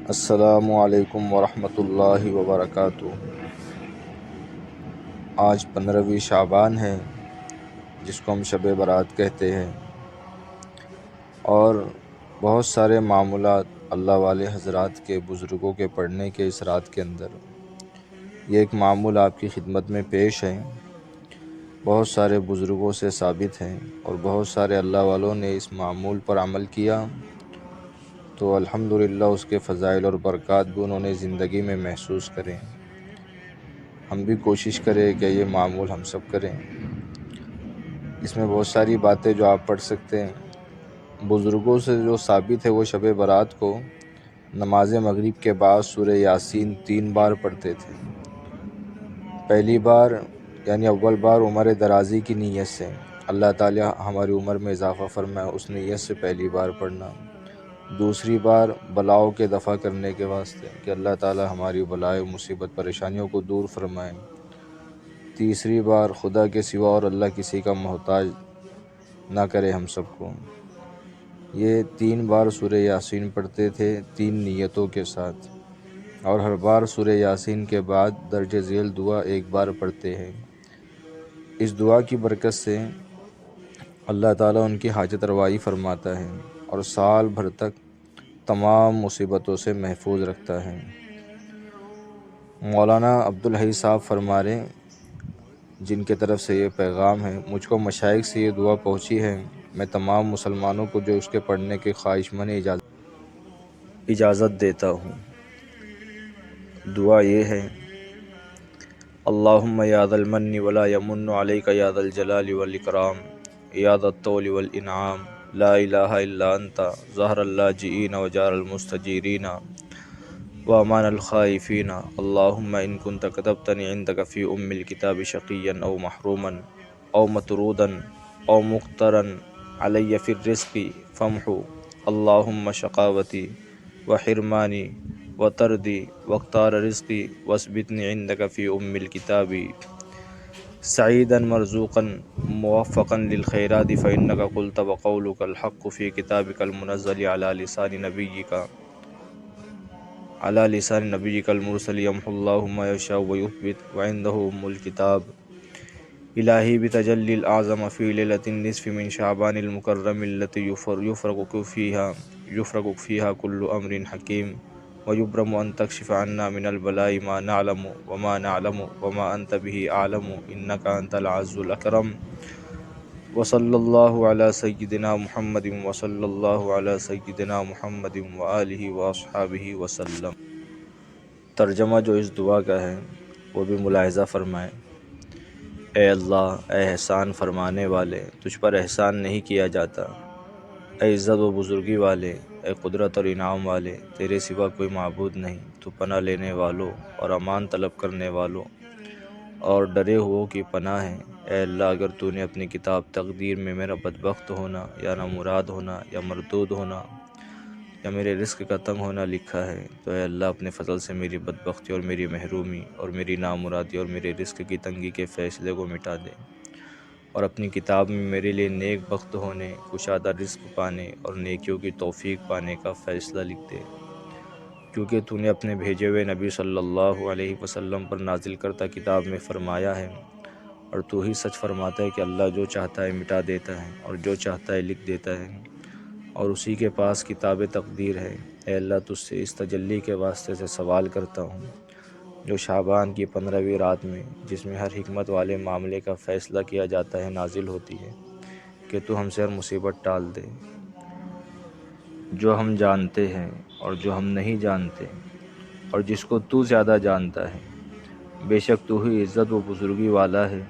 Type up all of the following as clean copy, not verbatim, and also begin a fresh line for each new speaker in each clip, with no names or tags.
السلام علیکم ورحمۃ اللہ وبرکاتہ۔ آج 15ویں شعبان ہے، جس کو ہم شب برات کہتے ہیں، اور بہت سارے معمولات اللہ والے حضرات کے بزرگوں کے پڑھنے کے اس رات کے اندر یہ ایک معمول آپ کی خدمت میں پیش ہے۔ بہت سارے بزرگوں سے ثابت ہیں اور بہت سارے اللہ والوں نے اس معمول پر عمل کیا، تو الحمدللہ اس کے فضائل اور برکات بھی انہوں نے زندگی میں محسوس کریں۔ ہم بھی کوشش کریں کہ یہ معمول ہم سب کریں۔ اس میں بہت ساری باتیں جو آپ پڑھ سکتے ہیں۔ بزرگوں سے جو ثابت ہے وہ شب برات کو نماز مغرب کے بعد سورہ یاسین 3 بار پڑھتے تھے۔ پہلی بار یعنی اول بار عمر درازی کی نیت سے، اللہ تعالی ہماری عمر میں اضافہ فرمائے، اس نیت سے پہلی بار پڑھنا۔ دوسری بار بلاؤں کے دفع کرنے کے واسطے کہ اللہ تعالی ہماری بلائے مصیبت پریشانیوں کو دور فرمائے۔ تیسری بار خدا کے سوا اور اللہ کسی کا محتاج نہ کرے ہم سب کو۔ یہ 3 بار سورہ یاسین پڑھتے تھے 3 نیتوں کے ساتھ، اور ہر بار سورہ یاسین کے بعد درج ذیل دعا 1 بار پڑھتے ہیں۔ اس دعا کی برکت سے اللہ تعالیٰ ان کی حاجت روائی فرماتا ہے اور سال بھر تک تمام مصیبتوں سے محفوظ رکھتا ہے۔ مولانا عبدالحی صاحب فرما رہے ہیں، جن کی طرف سے یہ پیغام ہے، مجھ کو مشائخ سے یہ دعا پہنچی ہے، میں تمام مسلمانوں کو جو اس کے پڑھنے کے خواہشمند اجازت دیتا ہوں۔ دعا یہ ہے: اللہم یا ذا المن ولا یمن علیک یا ذا الجلال والاکرام یا ذا الطول والانعام لا الہ الا انت ظہر اللاجئین وجار المستجیرین وامان الخائفین اللہم ان کنت کتبتنی عندک فی الکتاب شقیا او محروما او مطرودا او مقترا علی فی الرزق فامحو اللہم شقاوتی وحرمانی وطردی واختار رزقی واثبتنی عندک فی الکتاب سعیدا مرزوقا موفقا للخیرات فإنک قلت وقولک الحق فی کتابک المنزل علی لسان نبیک المرسل یمحو اللہ ما یشاء ویثبت وعنده الکتاب۔ الہی بتجلی الاعظم فی لیلۃ النصف من شعبان المکرم التي یفرق فیہا کل امر حکیم ویبرم ان تکشف عنا من البلاء ما نعلم وما انت به اعلم انک انت العز الاکرم۔ وصلی اللہ علی سیدنا محمد وصلی اللہ علی سیدنا محمد وآلہ واصحابہ وسلم۔ ترجمہ جو اس دعا کا ہے وہ بھی ملاحظہ فرمائیں۔ اے اللہ، اے احسان فرمانے والے، تجھ پر احسان نہیں کیا جاتا۔ اے عزت و بزرگی والے، اے قدرت اور انعام والے، تیرے سوا کوئی معبود نہیں۔ تو پناہ لینے والوں اور امان طلب کرنے والوں اور ڈرے ہوئوں کی پناہ ہے۔ اے اللہ، اگر تو نے اپنی کتاب تقدیر میں میرا بدبخت ہونا یا نامراد ہونا یا مردود ہونا یا میرے رزق کا تنگ ہونا لکھا ہے، تو اے اللہ اپنے فضل سے میری بدبختی اور میری محرومی اور میری نامرادی اور میرے رزق کی تنگی کے فیصلے کو مٹا دے، اور اپنی کتاب میں میرے لیے نیک بخت ہونے، کشادہ رزق پانے اور نیکیوں کی توفیق پانے کا فیصلہ لکھ دے، کیونکہ تو نے اپنے بھیجے ہوئے نبی صلی اللہ علیہ وسلم پر نازل کرتا کتاب میں فرمایا ہے، اور تو ہی سچ فرماتا ہے کہ اللہ جو چاہتا ہے مٹا دیتا ہے اور جو چاہتا ہے لکھ دیتا ہے، اور اسی کے پاس کتاب تقدیر ہے۔ اے اللہ، تجھ سے اس تجلی کے واسطے سے سوال کرتا ہوں جو شعبان کی 15ویں رات میں، جس میں ہر حکمت والے معاملے کا فیصلہ کیا جاتا ہے، نازل ہوتی ہے، کہ تو ہم سے ہر مصیبت ٹال دے، جو ہم جانتے ہیں اور جو ہم نہیں جانتے، اور جس کو تو زیادہ جانتا ہے۔ بے شک تو ہی عزت و بزرگی والا ہے،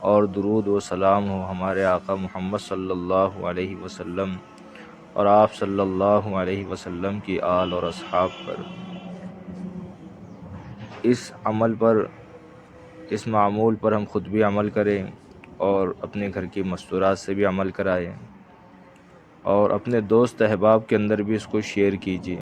اور درود و سلام ہو ہمارے آقا محمد صلی اللہ علیہ وسلم اور آپ صلی اللہ علیہ وسلم کی آل اور اصحاب پر۔ اس عمل پر، اس معمول پر ہم خود بھی عمل کریں اور اپنے گھر کی مستورات سے بھی عمل کرائیں، اور اپنے دوست احباب کے اندر بھی اس کو شیئر کیجیے۔